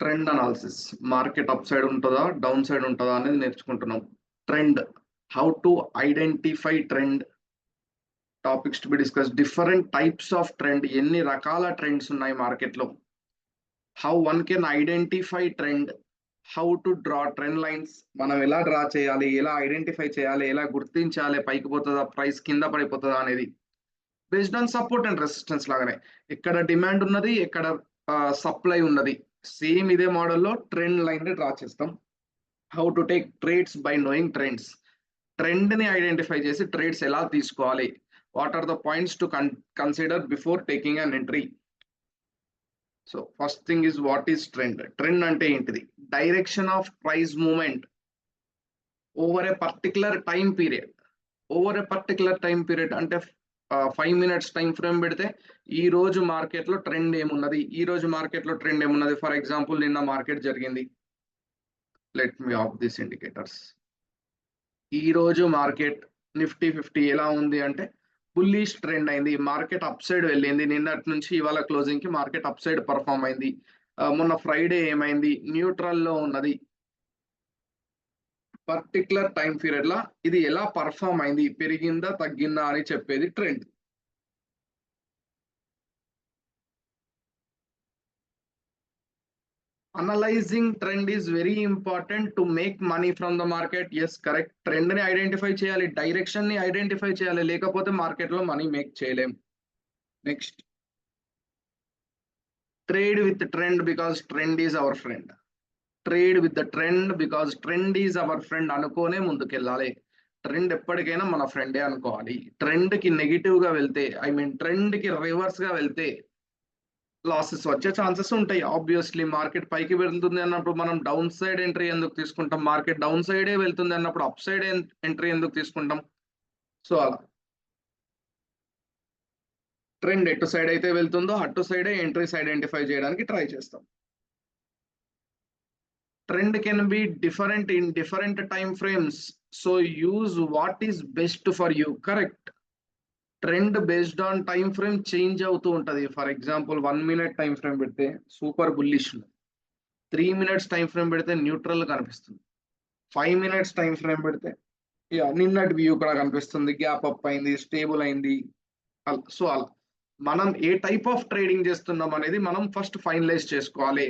Trend analysis, market up side ఉంటుందా down side ఉంటుందా అనేది నేర్చుకుంటున్నాం. Trend, how to identify trend, topics to be discuss, different types of trend, ఎన్ని రకాల trends ఉన్నాయి మార్కెట్లో, how one can identify trend, how to draw trend lines, మనం ఎలా డ్రా చేయాలి, ఎలా ఐడెంటిఫై చేయాలి, ఎలా గుర్తించాలి పైకి పోతుందా ప్రైస్ కింద పడిపోతుందా అనేది, based on support and resistance లాగానే ఎక్కడ డిమాండ్ ఉన్నది ఎక్కడ సప్లై ఉన్నది, సేమ్ ఇదే మోడల్లో ట్రెండ్ లైన్ ని డ్రా చేస్తాం. How to take trades by knowing trends, trend ని ఐడెంటిఫై చేసి ట్రేడ్స్ ఎలా తీసుకోవాలి, what are the points to consider before taking an entry. So first thing is what is trend. Trend అంటే ఏంటిది? Direction of price movement over a particular time period. Over a particular time period అంటే 5 minutes time frame పెడితే ఈ రోజు market లో trend ఏమున్నది, ఈ రోజు మార్కెట్ లో ట్రెండ్ ఏమున్నది. ఫర్ ఎగ్జాంపుల్ నిన్న మార్కెట్ జరిగింది, let me of this indicators. ఈ రోజు మార్కెట్ నిఫ్టీ 50 ఎలా ఉంది అంటే బుల్లిష్ ట్రెండ్ అయింది, మార్కెట్ అప్ సైడ్ వెళ్ళింది. నిన్నటి నుంచి ఇవాళ క్లోజింగ్ కి మార్కెట్ అప్ సైడ్ పర్ఫామ్ అయింది. మొన్న ఫ్రైడే ఏమైంది, న్యూట్రల్ లో ఉన్నది. పర్టికులర్ టైం పీరియడ్ లా ఇది ఎలా పర్ఫామ్ అయింది, పెరిగిందా తగ్గిందా అని చెప్పేది trend. Analysing trend is very important to make money from the market. Yes correct, trend ని ఐడెంటిఫై చేయాలి, డైరెక్షన్ ని ఐడెంటిఫై చేయాలి, లేకపోతే మార్కెట్ లో మనీ మేక్ చేయలేం. Next, trade with trend because trend is our friend. Trade with the trend because trend is our friend అనుకోనే ముందుకెళ్ళాలి. Trend ఎప్పటికైనా మన ఫ్రెండే అనుకోవాలి. ట్రెండ్ కి నెగిటివ్ గా వెళ్తే, ఐ మీన్ ట్రెండ్ కి రివర్స్ గా వెళ్తే లాసెస్ వచ్చే ఛాన్సెస్ ఉంటాయి. ఆబ్వియస్లీ మార్కెట్ పైకి వెళ్తుంది అన్నప్పుడు మనం డౌన్ సైడ్ ఎంట్రీ ఎందుకు తీసుకుంటాం, మార్కెట్ డౌన్ సైడే వెళ్తుంది అన్నప్పుడు అప్ సైడ్ ఎంట్రీ ఎందుకు తీసుకుంటాం. సో అలా ట్రెండ్ ఎటు సైడ్ అయితే వెళ్తుందో అటు సైడే ఎంట్రీస్ ఐడెంటిఫై చేయడానికి ట్రై చేస్తాం. Trend can be different in different time frames, so use what is best for you. Correct, trend based on time frame change అవుతూ ఉంటది. For example 1 minute time frame పెడితే super bullish, 3 minutes time frame పెడితే neutral కనిపిస్తుంది, 5 minutes time frame పెడితే నిన్నటి view కూడా కనిపిస్తుంది, gap up అయింది, స్టేబుల్ అయింది. సో అలా మనం ఏ టైప్ ఆఫ్ ట్రేడింగ్ చేస్తున్నాం అనేది మనం ఫస్ట్ ఫైనలైజ్ చేసుకోవాలి.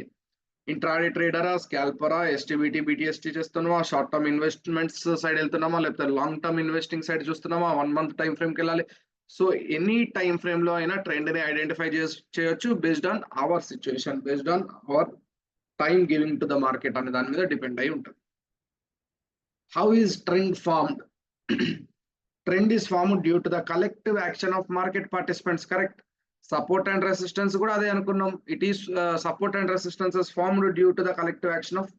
ఇంట్రాడే ట్రేడరా, స్కాల్పరా, ఎస్టీబీటీ బీటీఎస్టీ చేస్తున్నామా, షార్ట్ టర్మ్ ఇన్వెస్ట్మెంట్స్ సైడ్ వెళ్తున్నామా, లేకపోతే లాంగ్ టర్మ్ ఇన్వెస్టింగ్ సైడ్ చూస్తున్నామా, 1 month టైం ఫ్రేమ్కి వెళ్ళాలి. సో ఎనీ టైం ఫ్రేమ్ లో అయినా ట్రెండ్ ని ఐడెంటిఫై చేయొచ్చు based on hour situation, based on our time giving to the market అనే దాని మీద డిపెండ్ అయి ఉంటుంది. How is trend formed? Trend is formed due to the collective action of market participants. Correct, support and resistance కూడా అదే అనుకున్నాం. It is support and resistances formed due to the collective action of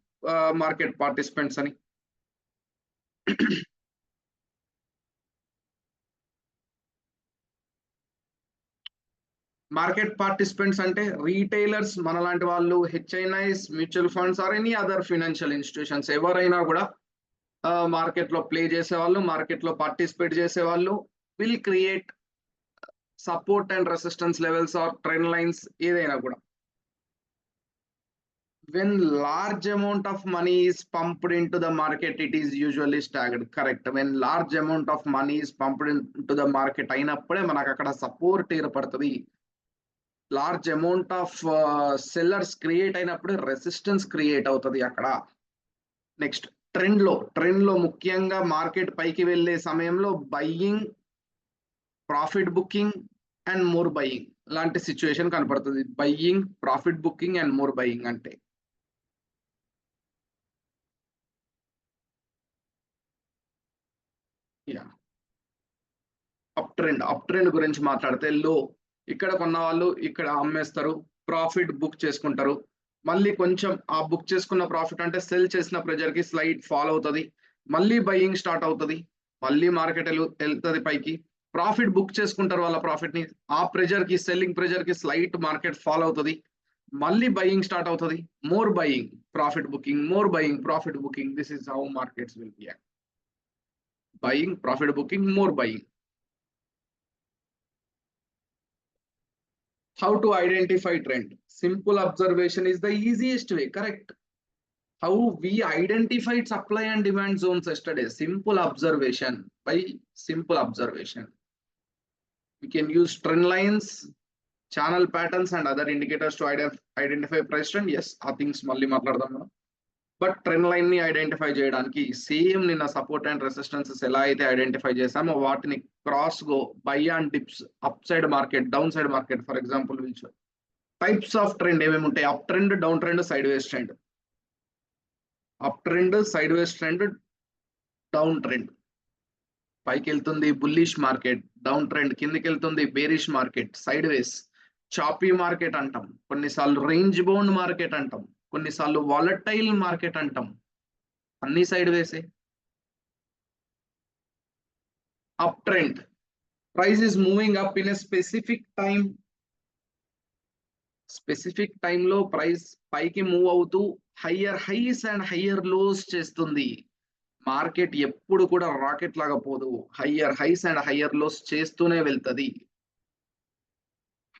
market participants అని. Market participants అంటే retailers, మనలాంటి వాళ్ళు, హెచ్ఐఎన్ఐస్, mutual funds or any other financial institutions, ఎవరైనా కూడా market లో ప్లే చేసేవాళ్ళు, మార్కెట్ లో పార్టిసిపేట్ చేసేవాళ్ళు will create support and resistance levels or trend lines ఏదైనా కూడా. When large amount of money is pumped into the market, it is usually staggered. Correct, when large amount of money is pumped into the market అయినప్పుడే మనకు అక్కడ support ఏర్పడుతుంది. Large amount of sellers create అయినప్పుడు resistance create అవుతుంది అక్కడ. Next, trend లో ముఖ్యంగా market పైకి వెళ్ళే సమయంలో buying, profit booking and more buying లాంటి సిచ్యువేషన్ కనపడుతుంది. Buying, profit booking and more buying అంటే అప్ ట్రెండ్ గురించి మాట్లాడితే లో, ఇక్కడ కొన్న వాళ్ళు ఇక్కడ అమ్మేస్తారు, ప్రాఫిట్ బుక్ చేసుకుంటారు. మళ్ళీ కొంచెం ఆ బుక్ చేసుకున్న ప్రాఫిట్ అంటే సెల్ చేసిన ప్రెజర్ కి స్లైట్ ఫాల్ అవుతుంది, మళ్ళీ బయ్యింగ్ స్టార్ట్ అవుతుంది, మళ్ళీ మార్కెట్ వెళ్తుంది పైకి, ప్రాఫిట్ బుక్ చేసుకుంటారు వాళ్ళ ప్రాఫిట్ ని, ఆ ప్రెజర్ కి, సెల్లింగ్ ప్రెజర్ కి స్లైట్ మార్కెట్ ఫాల్ అవుతుంది, మళ్ళీ బయ్యింగ్ స్టార్ట్ అవుతుంది, more buying, profit booking, more buying, profit booking. This is how markets will be act. Buying, profit booking, more buying. How to identify trend? Simple observation is the easiest way, correct? How we identified supply and demand zones yesterday? Simple observation. By simple observation, we can use trend lines, channel patterns and other indicators to identify price trend. Yes, ఆ things మళ్ళీ మాట్లాడదాం మనం. But trend line ని identify చేయడానికి same నిన్న support and resistances ఎలా అయితే identify చేసామో వాటిని cross go, by and dips, up side market, down side market. For example which types of trend ఏమేమి ఉంటాయి? Up trend, down trend, sideways trend. Up trend, sideways trend, down trend. పైకి వెళ్తుంది bullish market, down trend. కిందికి వెళ్తుంది bearish market, side వేస్. Choppy market అంటాం, కొన్నిసార్లు range bound market అంటాం, కొన్నిసార్లు వాలటైల్ మార్కెట్ అంటాం. అన్ని sideways. Up trend, price is moving up in a specific time. Specific టైంలో ప్రైస్ పైకి మూవ్ అవుతూ higher highs and higher lows చేస్తుంది. మార్కెట్ ఎప్పుడు కూడా రాకెట్ లాగా పోదు, higher highs and higher lows చేస్తూనే వెళ్తుంది.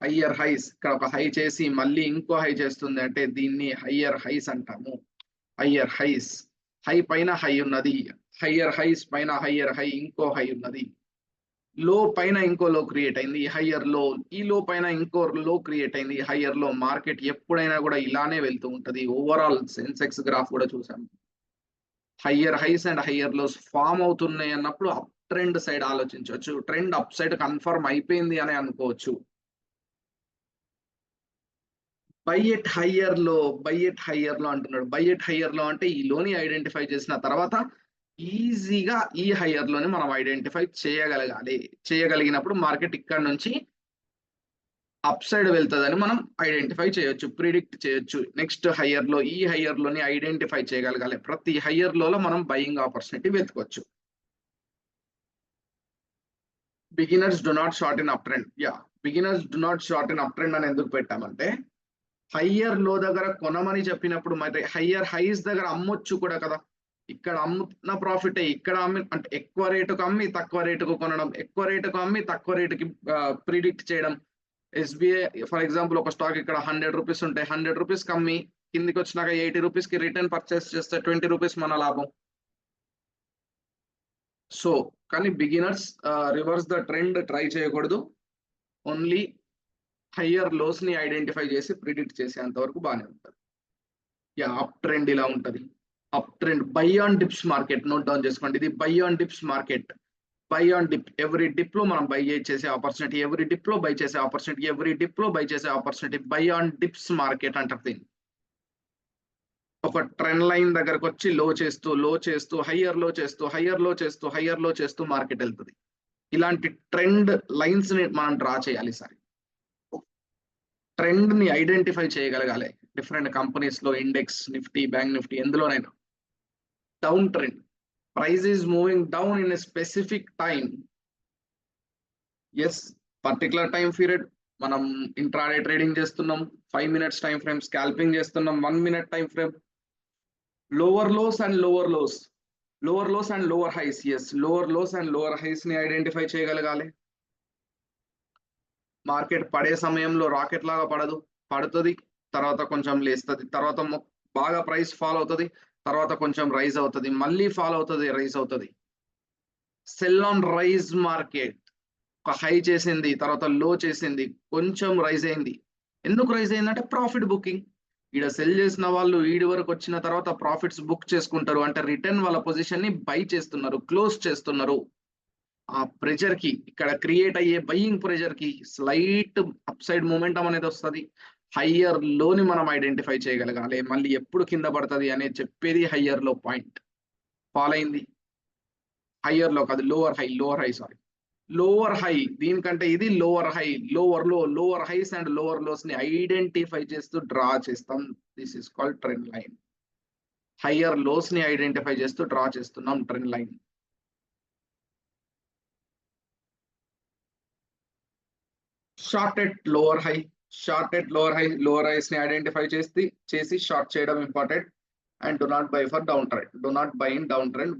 హయ్యర్ హైస్, ఇక్కడ ఒక హై చేసి మళ్ళీ ఇంకో హై చేస్తుంది అంటే దీన్ని హయ్యర్ హైస్ అంటాము. హయ్యర్ హైస్, హై పైన హై ఉన్నది, హయ్యర్ హైస్ పైన హయ్యర్ హై, ఇంకో హై ఉన్నది. లో పైన ఇంకో లో క్రియేట్ అయింది, హయ్యర్ లో. ఈ లో పైన ఇంకో లో క్రియేట్ అయింది, హయ్యర్ లో. మార్కెట్ ఎప్పుడైనా కూడా ఇలానే వెళ్తూ ఉంటది. ఓవరాల్ సెన్సెక్స్ గ్రాఫ్ కూడా చూసాము. Higher highs and higher lows form అవుతున్నాయి అన్నప్పుడు అప్ ట్రెండ్ సైడ్ ఆలోచించవచ్చు. ట్రెండ్ అప్ సైడ్ కన్ఫర్మ్ అయిపోయింది అని అనుకోవచ్చు. Buy at higher low, buy at higher low అంటున్నాడు. బై ఎట్ హయ్యర్ లో అంటే ఈ లోని ఐడెంటిఫై చేసిన తర్వాత ఈజీగా ఈ హయ్యర్ లోని మనం ఐడెంటిఫై చేయగలగాలి. చేయగలిగినప్పుడు మార్కెట్ ఇక్కడ నుంచి అప్ సైడ్ వెళ్తుందని మనం ఐడెంటిఫై చేయొచ్చు, ప్రిడిక్ట్ చేయొచ్చు. నెక్స్ట్ హయ్యర్ లో, ఈ హయ్యర్ లోని ఐడెంటిఫై చేయగలగాలి. ప్రతి హయ్యర్ లో మనం బయింగ్ ఆపర్చునిటీ వెతుకోవచ్చు. Beginners do not short in uptrend. Yeah, beginners do not short in uptrend అని ఎందుకు పెట్టామంటే హయ్యర్ లో దగ్గర కొనమని చెప్పినప్పుడు మరి హయ్యర్ హైస్ దగ్గర అమ్మొచ్చు కూడా కదా. ఇక్కడ అమ్ముతున్న ప్రాఫిట్, ఇక్కడ అమ్మి అంటే ఎక్కువ రేటుకు అమ్మి తక్కువ రేటుకు కొనడం, ఎక్కువ రేటుకు అమ్మి తక్కువ రేటుకి ప్రిడిక్ట్ చేయడం. ఎస్బీఐ ఫర్ ఎగ్జాంపుల్ ఒక స్టాక్ ఇక్కడ 100 రూపీస్ ఉంటాయి, 100 రూపీస్ అమ్మి కిందికి వచ్చినాక 80 రూపీస్ కి రిటర్న్ పర్చేస్ చేస్తే 20 రూపీస్ మన లాభం. సో కానీ beginners reverse the trend try చేయకూడదు. ఓన్లీ హయ్యర్ లోస్ ని ఐడెంటిఫై చేసి ప్రిడిక్ట్ చేసేంత వరకు బాగానే ఉంటుంది. యా, అప్ ట్రెండ్ ఇలా ఉంటది. Up trend by on dips market, note down చేసుకోండి. ఇది by on dips market. By on dip, every dip లో మనం బై చేసే ఆపర్చునిటీ, ఎవ్రీ డిప్ లో బై చేసే ఆపర్చునిటీ, ఎవ్రీ డిప్ లో బై చేసే opportunity. By on dips market అంటారు దీన్ని. ఒక ట్రెండ్ లైన్ దగ్గరకు వచ్చి లో చేస్తూ, లో చేస్తూ, హయ్యర్ లో చేస్తూ, హయ్యర్ లో చేస్తూ, హయ్యర్ లో చేస్తూ మార్కెట్ వెళ్తుంది. ఇలాంటి ట్రెండ్ లైన్స్ ని మనం డ్రా చేయాలి సార్. ట్రెండ్ ని ఐడెంటిఫై చేయగలగాలి. డిఫరెంట్ కంపెనీస్ లో, ఇండెక్స్, నిఫ్టీ, బ్యాంక్ నిఫ్టీ, ఎందులోనైనా. Downtrend, price is moving down in a specific time. Yes, particular time period. మనం ఇంట్రాడే ట్రేడింగ్ చేస్తున్నాం, 5 మినిట్స్ టైం ఫ్రేమ్, స్కాల్పింగ్ చేస్తున్నాం 1 minute time frame. Lower lows and lower lows, lower lows and lower highs. Yes, lower lows and lower highs ని identify చేయగలగాలి. Market పడే సమయంలో rocket లాగా పడదు, పడుతుంది, తర్వాత కొంచెం లేస్తుంది, తర్వాత బాగా ప్రైస్ ఫాల్ అవుతుంది, తర్వాత కొంచెం రైజ్ అవుతుంది, మళ్ళీ ఫాల్ అవుతుంది, రైజ్ అవుతుంది. Sell on rise market. ఒక హై చేసింది, తర్వాత లో చేసింది, కొంచెం రైజ్ అయింది. ఎందుకు రైజ్ అయిందంటే ప్రాఫిట్ బుకింగ్. ఈడ సెల్ చేసిన వాళ్ళు ఈడి వరకు వచ్చిన తర్వాత ప్రాఫిట్స్ బుక్ చేసుకుంటారు, అంటే రిటర్న్ వాళ్ళ పొజిషన్ ని బై చేస్తున్నారు, క్లోజ్ చేస్తున్నారు. ఆ ప్రెషర్ కి, ఇక్కడ క్రియేట్ అయ్యే బయింగ్ ప్రెషర్ కి స్లైట్ అప్ సైడ్ మూమెంటం అనేది వస్తుంది. హయ్యర్ లోని మనం ఐడెంటిఫై చేయగలగాలి. మళ్ళీ ఎప్పుడు కింద పడుతుంది అనేది చెప్పేది హయ్యర్ లో పాయింట్. ఫాల్ అయింది, హయ్యర్ లో కాదు, lower high, lower high sorry, lower high. దీనికంటే ఇది lower high, lower low, lower highs and lower lows ని ఐడెంటిఫై చేస్తూ డ్రా చేస్తాం. This is called trend line. Higher lows ని ఐడెంటిఫై చేస్తూ డ్రా చేస్తున్నాం trend line. Short at lower high, short at lower high, lower highs ని identify చేసి short చేయడం important. And do not buy for down trend, do not buy in down trend.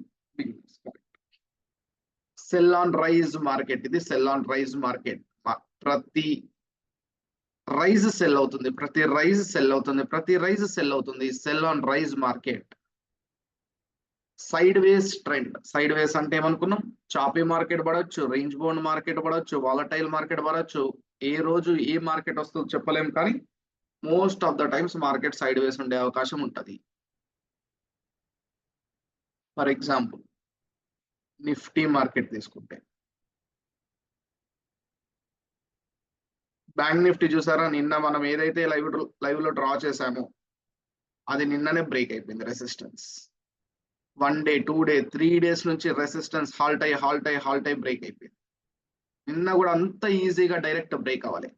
Cell on rise market, ఇది sell on rise market. ప్రతి rise sell అవుతుంది, ప్రతి rise sell అవుతుంది, ప్రతి rise sell అవుతుంది. Sell on rise market. Sideways trend. Sideways అంటే ఏమనుకున్నాం? Choppy market పడవచ్చు, రేంజ్ బౌండ్ మార్కెట్ పడవచ్చు, వాలటైల్ మార్కెట్ పడవచ్చు. ఏ రోజు ఏ మార్కెట్ వస్తుందో చెప్పలేం, కానీ most of the times market sideways ఉండే అవకాశం ఉంటుంది. ఫర్ ఎగ్జాంపుల్ నిఫ్టీ మార్కెట్ తీసుకుంటే, బ్యాంక్ నిఫ్టీ చూసారా, నిన్న మనం ఏదైతే లైవ్ లో డ్రా చేసామో అది నిన్ననే బ్రేక్ అయిపోయింది. రెసిస్టెన్స్ 1 డే 2 డే 3 డేస్ నుంచి రెసిస్టెన్స్ హాల్ట్ అయి బ్రేక్ అయిపోయింది. నిన్న కూడా అంత ఈజీగా డైరెక్ట్ బ్రేక్ అవ్వాలి.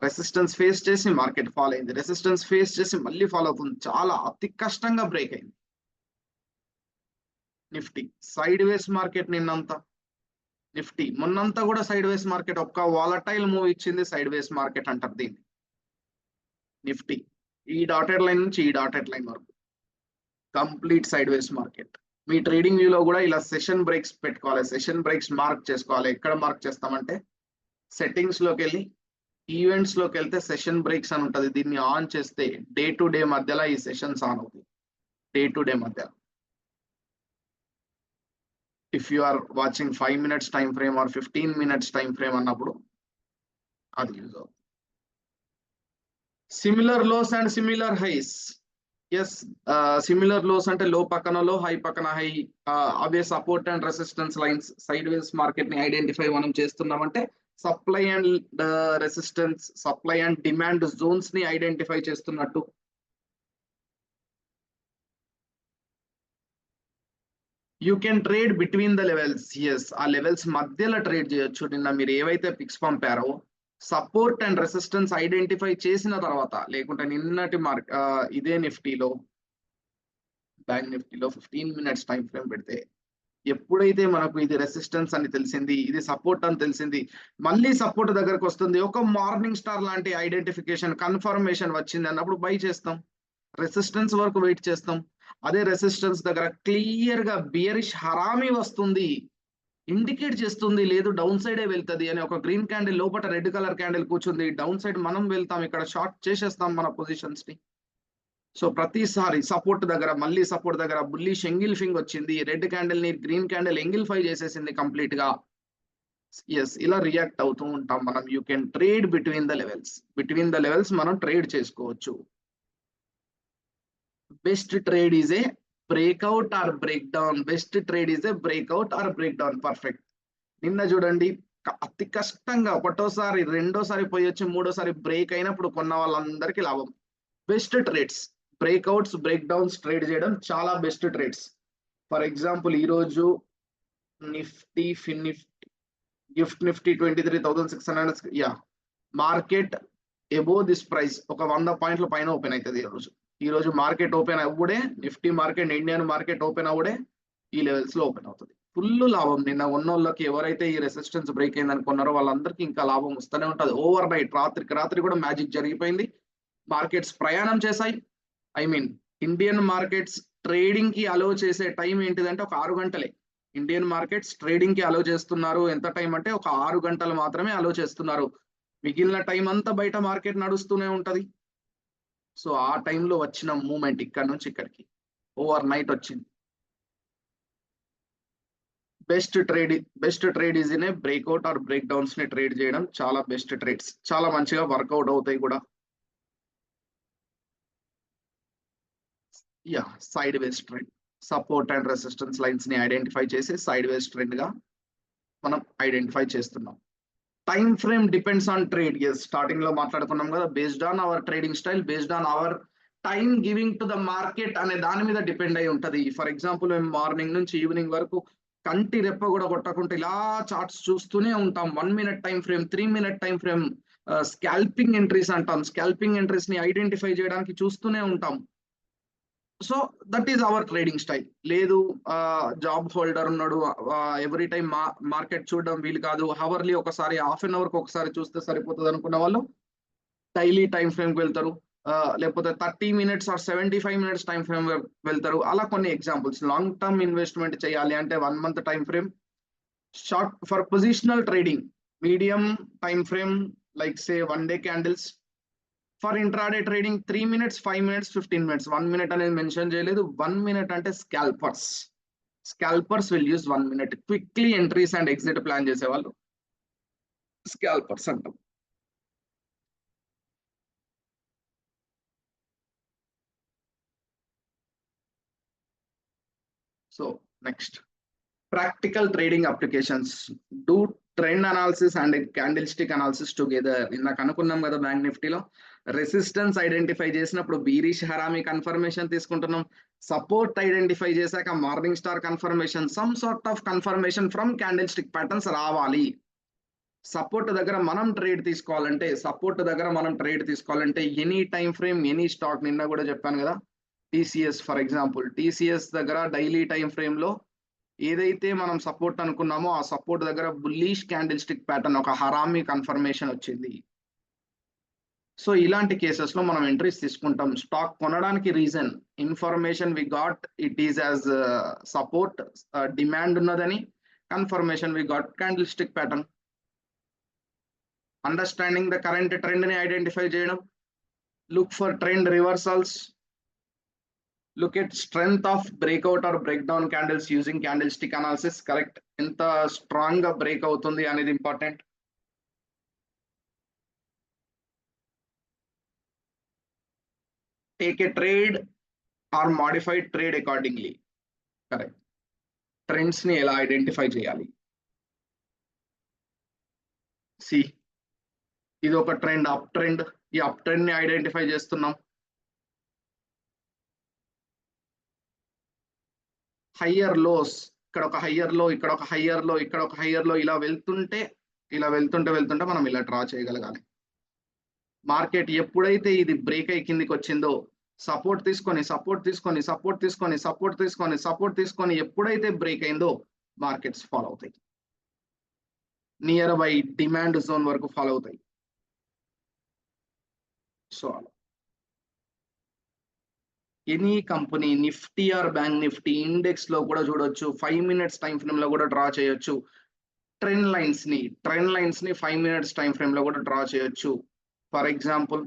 రెసిస్టెన్స్ ఫేస్ చేసి మార్కెట్ ఫాల్ అయింది, రెసిస్టెన్స్ ఫేస్ చేసి మళ్ళీ ఫాల్ అవుతుంది. చాలా అతి కష్టంగా బ్రేక్ అయింది. నిఫ్టీ సైడ్ వేస్ మార్కెట్ నిన్నంతా. నిఫ్టీ మొన్నంతా కూడా సైడ్ వేస్ మార్కెట్. ఒక్క వాలటైల్ మూవ్ ఇచ్చింది, సైడ్ వేస్ మార్కెట్ అంటారు దీన్ని. నిఫ్టీ ఈ డాటెడ్ లైన్ నుంచి ఈ డాటెడ్ లైన్ వరకు కంప్లీట్ సైడ్ వేస్ మార్కెట్. మీ ట్రేడింగ్ వ్యూలో కూడా ఇలా సెషన్ బ్రేక్స్ పెట్టుకోవాలి, సెషన్ బ్రేక్స్ మార్క్ చేసుకోవాలి. ఎక్కడ మార్క్ చేస్తామంటే సెట్టింగ్స్ లోకి వెళ్ళి ఈవెంట్స్ లోకి వెళ్తే సెషన్ బ్రేక్స్ అని ఉంటుంది. దీన్ని ఆన్ చేస్తే డే టు డే మధ్యలో ఈ సెషన్స్ ఆన్ అవుతాయి. డే టు డే మధ్య if you are watching 5 minutes time frame or 15 minutes time frame అన్నప్పుడు అది యూజ్ అవుతుంది. Similar lows and similar highs. Yes, similar lows అంటే లో పక్కన లో, హై పక్కన హై. అవే support and resistance lines. Sideways market ని identify మనం చేస్తున్నామంటే supply and resistance, supply and demand zones ని ఐడెంటిఫై చేస్తున్నట్టు. You can trade between the levels. Yes, ఆ లెవెల్స్ మధ్యలో ట్రేడ్ చేయొచ్చు. నిన్న మీరు ఏవైతే పిక్స్ పంపారో సపోర్ట్ అండ్ రెసిస్టెన్స్ ఐడెంటిఫై చేసిన తర్వాత, లేకుంటే నిన్నటి ఇదే నిఫ్టీలో, బ్యాంక్ నిఫ్టీలో 15 minutes టైం ఫ్రేమ్ పెడితే ఎప్పుడైతే మనకు ఇది రెసిస్టెన్స్ అని తెలిసింది, ఇది సపోర్ట్ అని తెలిసింది, మళ్ళీ సపోర్ట్ దగ్గరకు వస్తుంది, ఒక మార్నింగ్ స్టార్ లాంటి ఐడెంటిఫికేషన్ కన్ఫర్మేషన్ వచ్చింది అన్నప్పుడు బై చేస్తాం. రెసిస్టెన్స్ వరకు వెయిట్ చేస్తాం. అదే రెసిస్టెన్స్ దగ్గర క్లియర్ గా బియరిష్ హరామీ వస్తుంది, ఇండికేట్ చేస్తుంది, లేదు డౌన్ సైడే వెళ్తుంది అని. ఒక గ్రీన్ క్యాండిల్ లోపల రెడ్ కలర్ క్యాండిల్ కూర్చుంది, డౌన్ సైడ్ మనం వెళ్తాం, ఇక్కడ షార్ట్ చేసేస్తాం మన పొజిషన్స్ ని. సో ప్రతిసారి సపోర్ట్ దగ్గర, మళ్ళీ సపోర్ట్ దగ్గర బుల్లిష్ ఎంగిల్ఫింగ్ వచ్చింది, రెడ్ క్యాండిల్ ని గ్రీన్ క్యాండిల్ ఎంగిల్ఫై చేసేసింది కంప్లీట్ గా. ఎస్, ఇలా రియాక్ట్ అవుతూ ఉంటాం మనం. You can trade between the levels. Between the levels మనం ట్రేడ్ చేసుకోవచ్చు. Best trade is a breakout or break down. Best trade is a breakout or break down. Perfect. నిన్న చూడండి, అతి కష్టంగా ఒకటోసారి రెండోసారి పోయొచ్చి మూడోసారి బ్రేక్ అయినప్పుడు కొన్న వాళ్ళందరికీ లాభం. Best trades breakouts, breakdowns trade చేయడం చాలా బెస్ట్ ట్రేడ్స్. ఫర్ ఎగ్జాంపుల్ ఈరోజు Nifty, fin Nifty, gift Nifty 23,600. Yeah, market above this price ఒక 100 పాయింట్ల పైన ఓపెన్ అవుతుంది ఈ రోజు మార్కెట్ ఓపెన్ అవ్వడే, Nifty market, Indian market open అవ్వడే ఈ లెవెల్స్ లో ఓపెన్ అవుతుంది. ఫుల్ లాభం. నిన్న ఉన్నోళ్ళకి, ఎవరైతే ఈ రెసిస్టెన్స్ బ్రేక్ అయింది అనుకున్నారో వాళ్ళందరికీ ఇంకా లాభం వస్తూనే ఉంటుంది. ఓవర్ నైట్, రాత్రికి రాత్రి కూడా మ్యాజిక్ జరిగిపోయింది. మార్కెట్స్ ప్రయాణం చేశాయి. I mean Indian markets trading కి అలో చేసే టైం ఏంటిదంటే ఒక 6 గంటలే. ఇండియన్ మార్కెట్స్ ట్రేడింగ్ కి అలో చేస్తున్నారు. ఎంత టైం అంటే ఒక 6 గంటలు మాత్రమే అలో చేస్తున్నారు. మిగిలిన టైం అంతా బయట మార్కెట్ నడుస్తూనే ఉంటది. సో ఆ టైంలో వచ్చిన మూమెంట్ ఇక్కడ నుంచి ఇక్కడికి ఓవర్ నైట్ వచ్చింది. Best trade is in a breakout or breakdowns ని ట్రేడ్ చేయడం చాలా బెస్ట్ ట్రేడ్స్. చాలా మంచిగా వర్కౌట్ అవుతాయి కూడా. Yeah, sideways trend. Support and resistance lines ని ఐడెంటిఫై చేసి సైడ్ వేస్ ట్రెండ్ గా మనం ఐడెంటిఫై చేస్తున్నాం. Time frame depends on trade. Yes, starting లో మాట్లాడుకున్నాం కదా, based on our trading style, based on our time giving to the market అనే దాని మీద డిపెండ్ అయి ఉంటది. ఫర్ ఎగ్జాంపుల్ మేము మార్నింగ్ నుంచి ఈవినింగ్ వరకు కంటి రెప్ప కూడా కొట్టకుంటే ఇలా చార్ట్స్ చూస్తూనే ఉంటాం. 1 minute time frame, 3 minute time frame, scalping entries అంటాం. స్కాల్పింగ్ ఎంట్రీస్ ని ఐడెంటిఫై చేయడానికి చూస్తూనే ఉంటాం. So that is our trading style. లేదు జాబ్ హోల్డర్ ఉన్నాడు, ఎవ్రీ టైం మార్కెట్ చూడడం వీలు కాదు, హవర్లీ ఒకసారి, హాఫ్ అన్ అవర్ కి ఒకసారి చూస్తే సరిపోతుంది అనుకున్న వాళ్ళు డైలీ టైం ఫ్రేమ్ కి వెళ్తారు. లేకపోతే 30 minutes or 75 minutes time frame వెళ్తారు. అలా కొన్ని ఎగ్జాంపుల్స్. లాంగ్ టర్మ్ ఇన్వెస్ట్మెంట్ చేయాలి అంటే 1 month time frame. Short for positional trading, medium time frame like say 1 day candles, for intraday trading 3 minutes, 5 minutes, 15 minutes. 1 minute అనేది mention చేయలేదు. 1 minute అంటే scalpers will use 1 minute. Quickly entries and exit plan చేసేవాళ్ళు scalpers అంటాం. So next practical trading applications. Do trend analysis and candle stick analysis together. ఇందాక అనుకున్నాం కదా bank నిఫ్టీలో resistance identify చేసినప్పుడు బీరిష్ హరామీ కన్ఫర్మేషన్ తీసుకుంటున్నాం. సపోర్ట్ ఐడెంటిఫై చేశాక morning star confirmation, some sort of confirmation from candlestick patterns రావాలి. Support దగ్గర మనం ట్రేడ్ తీసుకోవాలంటే any time frame, any stock. నిన్న కూడా చెప్పాను కదా, టీసీఎస్ ఫర్ ఎగ్జాంపుల్, టీసీఎస్ దగ్గర డైలీ టైం ఫ్రేమ్ లో ఏదైతే మనం సపోర్ట్ అనుకున్నామో ఆ సపోర్ట్ దగ్గర బుల్లిష్ క్యాండిల్ స్టిక్ ప్యాటర్న్, ఒక హరామీ కన్ఫర్మేషన్ వచ్చింది. సో ఇలాంటి కేసెస్ లో మనం ఎంట్రీస్ తీసుకుంటాం. స్టాక్ కొనడానికి reason information we got, it is as support, demand ఉన్నదని. Confirmation we got candlestick pattern. Understanding the current trend ని ఐడెంటిఫై చేయడం. Look for trend reversals. Look at strength of breakout or breakdown candles using candlestick analysis. Correct, ఎంత strong గా break అవుతుంది అనేది important. Take a trade or modified trade accordingly. Correct, trends ని ఎలా identify చేయాలి. See, ఇది ఒక trend, uptrend. ఈ అప్ ట్రెండ్ ని ఐడెంటిఫై చేస్తున్నాం. హయ్యర్ లోస్, ఇక్కడ ఒక హయ్యర్ లో, ఇక్కడ ఒక హయ్యర్ లో, ఇక్కడ ఒక హయ్యర్ లో, ఇలా వెళ్తుంటే మనం ఇలా డ్రా చేయగలగాలి. మార్కెట్ ఎప్పుడైతే ఇది బ్రేక్ అయి కిందికి వచ్చిందో సపోర్ట్ తీసుకొని ఎప్పుడైతే బ్రేక్ అయిందో మార్కెట్స్ ఫాలో అవుతాయి. నియర్ బై డిమాండ్ జోన్ వరకు ఫాలో అవుతాయి. So any company, Nifty or bank Nifty, index లో కూడా చూడొచ్చు, 5 minutes టైం ఫ్రేమ్ లో కూడా డ్రా చేయొచ్చు. ట్రెండ్ లైన్స్ ని 5 minutes టైం ఫ్రేమ్ లో కూడా డ్రా చేయొచ్చు. ఫర్ ఎగ్జాంపుల్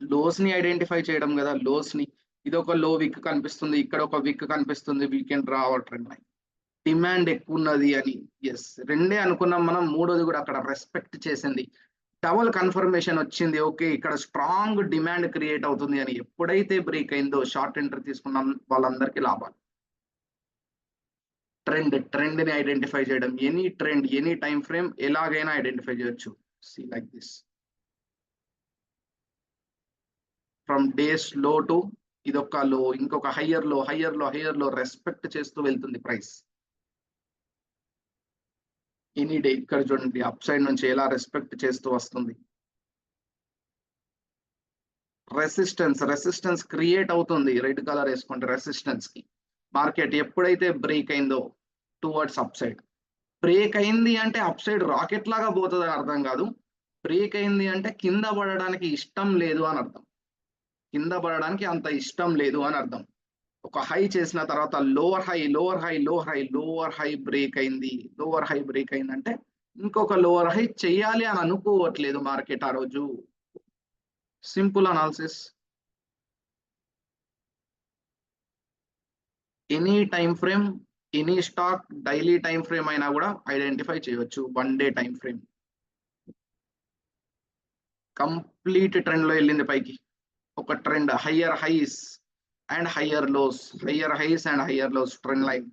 లోస్ ని ఐడెంటిఫై చేయడం కదా, లోస్ ని, ఇది ఒక లో విక్ కనిపిస్తుంది, ఇక్కడ ఒక విక్ కనిపిస్తుంది, we can draw our trend line. Demand ఎక్కువ ఉన్నది అని, ఎస్, రెండే అనుకున్నాం మనం, మూడోది కూడా అక్కడ రెస్పెక్ట్ చేసింది. డబుల్ కన్ఫర్మేషన్ వచ్చింది, ఓకే ఇక్కడ స్ట్రాంగ్ డిమాండ్ క్రియేట్ అవుతుంది అని. ఎప్పుడైతే బ్రేక్ అయిందో షార్ట్ ఎంట్రీ తీసుకున్నాం, వాళ్ళందరికీ లాభాలు. ట్రెండ్ ని ఐడెంటిఫై చేయడం, any trend, any time frame ఎలాగైనా ఐడెంటిఫై చేయొచ్చు. C like this, from days లో టు ఇదొక లో, ఇంకొక హయ్యర్ లో రెస్పెక్ట్ చేస్తూ వెళ్తుంది ప్రైస్. ఎనీ డే ఇక్కడ చూడండి, అప్ సైడ్ నుంచి ఎలా రెస్పెక్ట్ చేస్తూ వస్తుంది. రెసిస్టెన్స్ క్రియేట్ అవుతుంది, రెడ్ కలర్ వేసుకుంటే రెసిస్టెన్స్ కి. మార్కెట్ ఎప్పుడైతే బ్రేక్ అయిందో టువర్డ్స్ అప్ సైడ్, బ్రేక్ అయింది అంటే అప్ సైడ్ రాకెట్ లాగా పోతుంది అని అర్థం కాదు. బ్రేక్ అయింది అంటే కింద పడడానికి ఇష్టం లేదు అని అర్థం, కింద పడడానికి అంత ఇష్టం లేదు అని అర్థం. ఒక హై చేసిన తర్వాత లోవర్ హై బ్రేక్ అయింది, అంటే ఇంకొక లోవర్ హై చెయ్యాలి అని అనుకోవట్లేదు మార్కెట్ ఆ రోజు. Simple analysis. Any time frame, any stock daily time frame అయినా కూడా ఐడెంటిఫై చేయవచ్చు. 1 day time frame complete trend లో వెళ్ళింది పైకి, ఒక trend, higher highs and higher lows, trend line.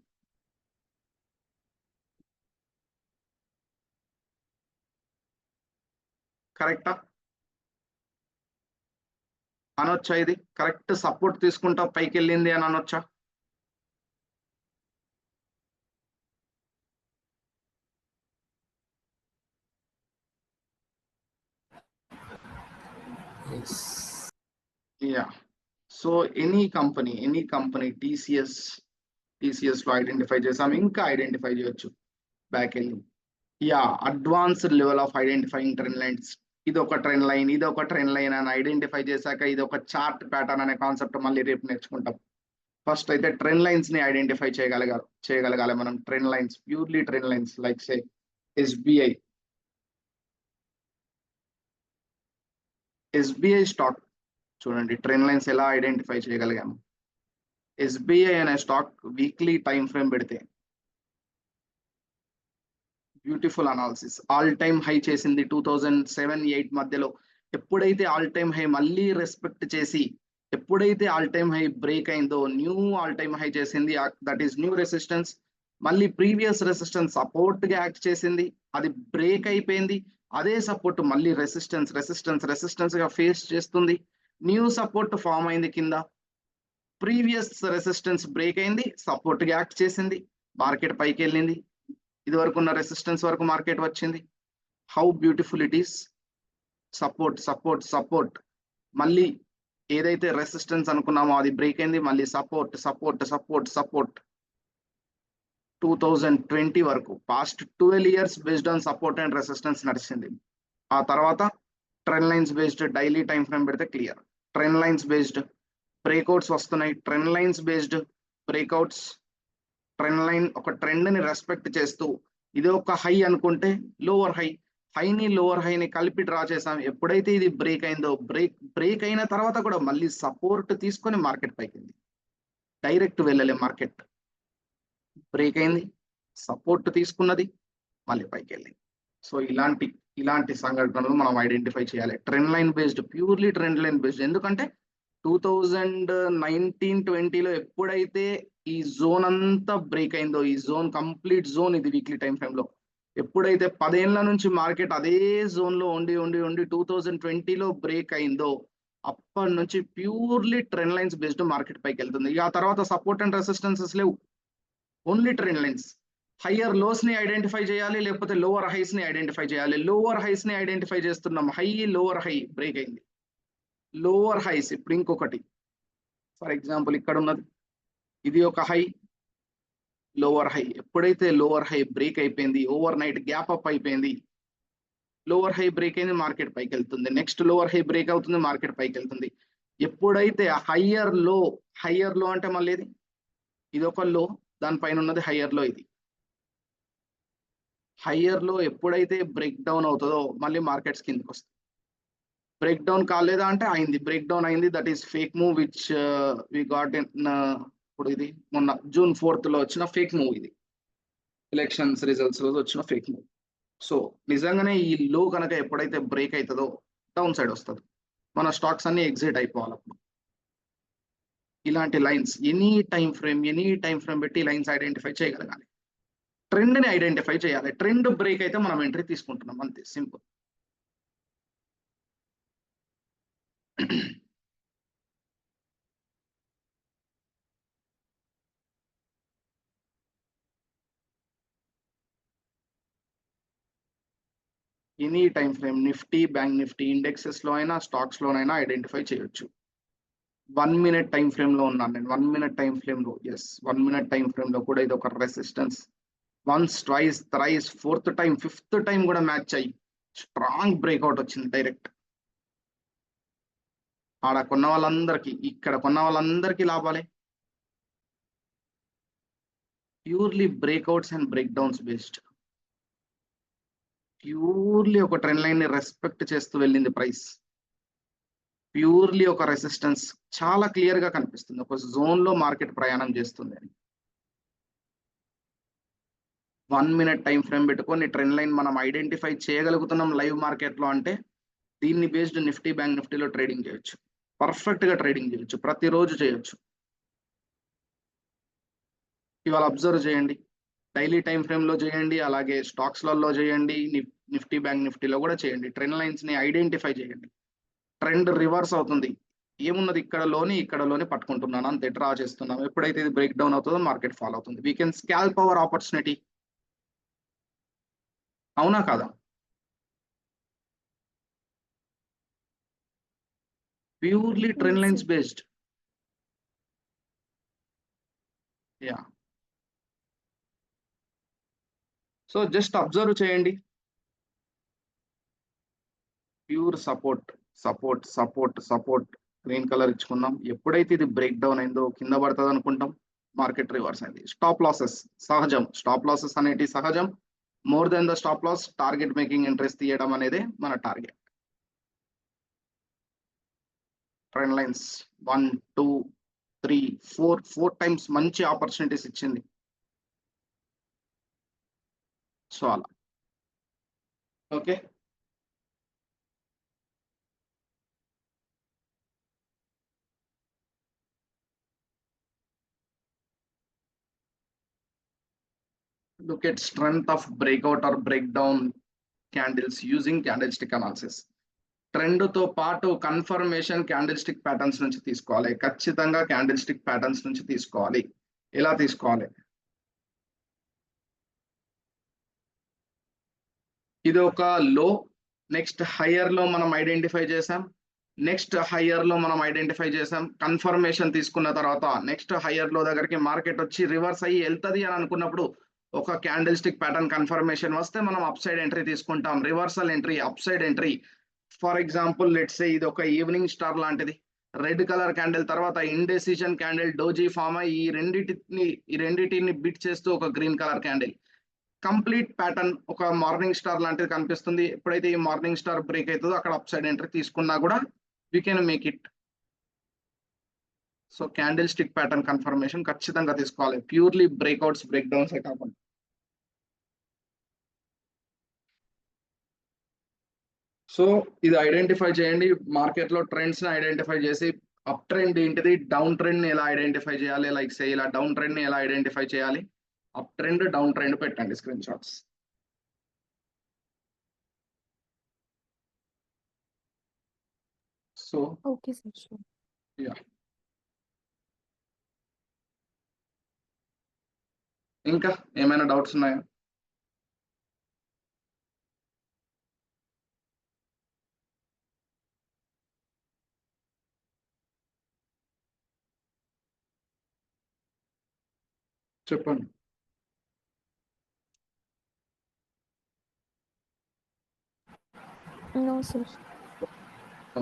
కరెక్టా అనొచ్చా? ఇది కరెక్ట్ సపోర్ట్ తీసుకుంటా పైకి వెళ్ళింది అని అనొచ్చా? Yeah. So any company TCS లో ఐడెంటిఫై చేసాం, ఇంకా ఐడెంటిఫై చేయొచ్చు బ్యాక్ వెళ్ళి. Yeah, advanced level of identifying trend lines. ఇది ఒక ట్రెండ్ లైన్ అని ఐడెంటిఫై చేశాక ఇది ఒక చార్ట్ ప్యాటర్న్ అనే కాన్సెప్ట్ మళ్ళీ రేపు నేర్చుకుంటాం. ఫస్ట్ అయితే ట్రెండ్ లైన్స్ ని ఐడెంటిఫై చేయగలగాలి మనం. Trend lines, purely trend lines, like say SBI stock చూడండి, ట్రెండ్ లైన్స్ ఎలా ఐడెంటిఫై చేయగలిగాము. ఎస్బీఐ అనే స్టాక్ వీక్లీ టైం ఫ్రేమ్ పెడితే beautiful analysis. All time high చేసింది 2007-8 మధ్యలో. ఎప్పుడైతే ఆల్ టైమ్ హై మళ్ళీ రెస్పెక్ట్ చేసి, ఎప్పుడైతే ఆల్ టైమ్ హై బ్రేక్ అయిందో, న్యూ ఆల్ టైమ్ హై చేసింది. That is new resistance. మళ్ళీ ప్రీవియస్ రెసిస్టెన్స్ సపోర్ట్ గా యాక్ట్ చేసింది, అది బ్రేక్ అయిపోయింది. అదే సపోర్ట్ మళ్ళీ రెసిస్టెన్స్ గా ఫేస్ చేస్తుంది. న్యూ సపోర్ట్ ఫామ్ అయింది కింద. ప్రీవియస్ రెసిస్టెన్స్ బ్రేక్ అయింది, సపోర్ట్ గా యాక్ట్ చేసింది, మార్కెట్ పైకి వెళ్ళింది. ఇది వరకు ఉన్న రెసిస్టెన్స్ వరకు మార్కెట్ వచ్చింది. How beautiful it is. Support మళ్ళీ ఏదైతే రెసిస్టెన్స్ అనుకున్నామో అది బ్రేక్ అయింది, మళ్ళీ సపోర్ట్ 2020 వరకు past 12 years based on support and resistance నడిచింది. ఆ తర్వాత trend lines based daily time frame పెడితే clear. Trend lines based breakouts వస్తున్నాయి. Trend lines based breakouts, trend line ఒక ట్రెండ్ ని రెస్పెక్ట్ చేస్తూ, ఇది ఒక హై అనుకుంటే లోవర్ హైని లోవర్ హైని కలిపి డ్రా చేసాం. ఎప్పుడైతే ఇది బ్రేక్ అయిందో, బ్రేక్ అయిన తర్వాత కూడా మళ్ళీ సపోర్ట్ తీసుకొని మార్కెట్ పైకింది. డైరెక్ట్ వెళ్ళలే, మార్కెట్ బ్రేక్ అయింది, సపోర్ట్ తీసుకున్నది, మళ్ళీ పైకి వెళ్ళింది. సో ఇలాంటి సంఘటనలు మనం ఐడెంటిఫై చేయాలి. Trend line based, purely trend line based. ఎందుకంటే 2019-20లో ఎప్పుడైతే ఈ జోన్ అంతా బ్రేక్ అయిందో, ఈ జోన్ కంప్లీట్ జోన్ ఇది వీక్లీ టైం ఫ్రేమ్ లో, ఎప్పుడైతే 10 ఏళ్ల నుంచి మార్కెట్ అదే జోన్ లో ఉండి 2020లో బ్రేక్ అయిందో, అప్పటి నుంచి purely trend lines based market పైకి వెళ్తుంది. ఆ తర్వాత సపోర్ట్ అండ్ రెసిస్టెన్సెస్ లేవు, only trend lines. Higher lows ని ఐడెంటిఫై చేయాలి, లేకపోతే లోవర్ హైస్ ని ఐడెంటిఫై చేయాలి. లోవర్ హైస్ ని ఐడెంటిఫై చేస్తున్నాం. లోవర్ హై బ్రేక్ అయింది, లోవర్ హైస్. ఇప్పుడు ఇంకొకటి ఫర్ ఎగ్జాంపుల్ ఇక్కడ ఉన్నది, ఇది ఒక హై, లోవర్ హై. ఎప్పుడైతే లోవర్ హై బ్రేక్ అయిపోయింది, ఓవర్ నైట్ గ్యాప్ అప్ అయిపోయింది, లోవర్ హై బ్రేక్ అయింది, మార్కెట్ పైకి వెళ్తుంది. నెక్స్ట్ లోవర్ హై బ్రేక్ అవుతుంది, మార్కెట్ పైకి వెళ్తుంది. ఎప్పుడైతే హయ్యర్ లో అంటే మళ్ళీ ఇది ఒక లో, దానిపైన ఉన్నది హయ్యర్ లో. ఇది హయ్యర్ లో ఎప్పుడైతే బ్రేక్ డౌన్ అవుతుందో మళ్ళీ మార్కెట్స్ కిందకి వస్తాయి. బ్రేక్ డౌన్ కాలేదా అంటే అయింది, బ్రేక్ డౌన్ అయింది. That is fake move which we got in. ఇప్పుడు ఇది మొన్న June 4th లో వచ్చిన ఫేక్ మూవ్, ఇది ఎలక్షన్స్ రిజల్ట్స్ రోజు వచ్చిన ఫేక్ మూవ్. సో నిజంగానే ఈ లో కనుక ఎప్పుడైతే బ్రేక్ అవుతుందో డౌన్ సైడ్ వస్తుంది, మన స్టాక్స్ అన్ని ఎగ్జిట్ అయిపోవాలి. అప్పుడు ఇలాంటి లైన్స్ ఎనీ టైం ఫ్రేమ్ పెట్టి లైన్స్ ఐడెంటిఫై చేయగలగాలి. ట్రెండ్ ని ఐడెంటిఫై చేయాలి. ట్రెండ్ బ్రేక్ అయితే మనం ఎంట్రీ తీసుకుంటున్నాం, అంతే, simple. Any time frame, Nifty, bank Nifty, indexes లో అయినా స్టాక్స్ లోనైనా ఐడెంటిఫై చేయొచ్చు. 1 minute టైం ఫ్రేమ్ లో ఉన్నాను నేను. 1 minute టైం ఫ్రేమ్ లో, 1 minute టైం ఫ్రేమ్ లో కూడా ఇది ఒక resistance. Once, twice, thrice, 4th time, 5th time కూడా మ్యాచ్ అయ్యి స్ట్రాంగ్ బ్రేక్అవుట్ వచ్చింది డైరెక్ట్. ఆడ కొన్న వాళ్ళందరికీ, ఇక్కడ కొన్న వాళ్ళందరికీ లాభాలే. Purely breakouts and break downs based. Purely ఒక ట్రెండ్ లైన్ ని రెస్పెక్ట్ చేస్తూ వెళ్ళింది ప్రైస్. ప్యూర్లీ ఒక రెసిస్టెన్స్ చాలా క్లియర్ గా కనిపిస్తుంది, ఒక జోన్ లో మార్కెట్ ప్రయాణం చేస్తుంది అని. 1 minute టైం ఫ్రేమ్ పెట్టుకొని ట్రెండ్ లైన్ మనం ఐడెంటిఫై చేయగలుగుతున్నాం లైవ్ మార్కెట్ లో అంటే, దీన్ని బేస్డ్ నిఫ్టీ, బ్యాంక్ నిఫ్టీలో ట్రేడింగ్ చేయొచ్చు, పర్ఫెక్ట్ గా ట్రేడింగ్ చేయొచ్చు, ప్రతిరోజు చేయొచ్చు. ఇవాళ అబ్జర్వ్ చేయండి, డైలీ టైం ఫ్రేమ్ లో చేయండి, అలాగే స్టాక్స్ లలో చేయండి, నిఫ్టీ, బ్యాంక్ నిఫ్టీలో కూడా చేయండి. ట్రెండ్ లైన్స్ ని ఐడెంటిఫై చేయండి. ట్రెండ్ రివర్స్ అవుతుంది, ఏమున్నది ఇక్కడ లోని పట్టుకుంటున్నాను, అంతే, డ్రా చేస్తున్నాం. ఎప్పుడైతే ఇది బ్రేక్ డౌన్ అవుతుందో మార్కెట్ ఫాల్ అవుతుంది. We can scalp our opportunity. అవునా కాదా? Purely trend lines based. Yeah, so just observe చేయండి. ప్యూర్ సపోర్ట్ గ్రీన్ కలర్ ఇచ్చుకున్నాం. ఎప్పుడైతే ఇది బ్రేక్ డౌన్ అయిందో, కింద పడుతుంది అనుకుంటాం, మార్కెట్ రివర్స్ అయింది. స్టాప్ లాసెస్ సహజం, స్టాప్ లాసెస్ అనేటి సహజం. More than the stop loss, target making entries తీయడం అనేది మన టార్గెట్. ట్రెండ్ లైన్స్ 1 2 3 4 టైమ్స్ మంచి ఆపర్చునిటీస్ ఇచ్చింది. సో అలా okay. Look at strength of breakout or breakdown candles using candlestick analysis. Trend తో పాటు కన్ఫర్మేషన్ క్యాండిల్ స్టిక్ ప్యాటర్న్స్ నుంచి తీసుకోవాలి. ఖచ్చితంగా క్యాండిల్ స్టిక్ ప్యాటర్న్స్ నుంచి తీసుకోవాలి. ఎలా తీసుకోవాలి? ఇది ఒక లో, నెక్స్ట్ హయ్యర్ లో మనం ఐడెంటిఫై చేసాం, నెక్స్ట్ హయ్యర్ లో మనం ఐడెంటిఫై చేసాం. కన్ఫర్మేషన్ తీసుకున్న తర్వాత నెక్స్ట్ హయ్యర్ లో దగ్గరికి మార్కెట్ వచ్చి రివర్స్ అయ్యి వెళ్తుంది అని అనుకున్నప్పుడు ఒక క్యాండిల్ స్టిక్ ప్యాటర్న్ కన్ఫర్మేషన్ వస్తే మనం అప్ సైడ్ ఎంట్రీ తీసుకుంటాం. Reversal entry, up side entry. For example let's say ఇది ఒక ఈవినింగ్ స్టార్ లాంటిది. రెడ్ కలర్ క్యాండిల్ తర్వాత ఇండెసిషన్ క్యాండిల్ డోజీ ఫామ్ ఈ రెండింటిని బిట్ చేస్తూ ఒక green colour candle. Complete pattern ఒక మార్నింగ్ స్టార్ లాంటిది కనిపిస్తుంది. ఎప్పుడైతే ఈ మార్నింగ్ స్టార్ బ్రేక్ అవుతుందో అక్కడ అప్ సైడ్ ఎంట్రీ తీసుకున్నా కూడా we can make it. So candle stick pattern confirmation ఖచ్చితంగా తీసుకోవాలి, ప్యూర్లీ బ్రేక్అవుట్స్ బ్రేక్ డౌన్స్ కాకుండా. సో ఇది ఐడెంటిఫై చేయండి. మార్కెట్ లో ట్రెండ్స్ ని ఐడెంటిఫై చేసి అప్ ట్రెండ్ ఏంటిది, డౌన్ ట్రెండ్ ని ఎలా ఐడెంటిఫై చేయాలి, లైక్ సే ఇలా డౌన్ ట్రెండ్ ని ఎలా ఐడెంటిఫై చేయాలి, అప్ ట్రెండ్ డౌన్ ట్రెండ్ పెట్టండి screen shots. So okay sir. Yeah, ఇంకా ఏమైనా డౌట్స్ ఉన్నాయా? చెప్పండి. No, sir.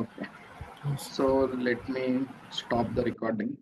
Okay. So let me stop the recording.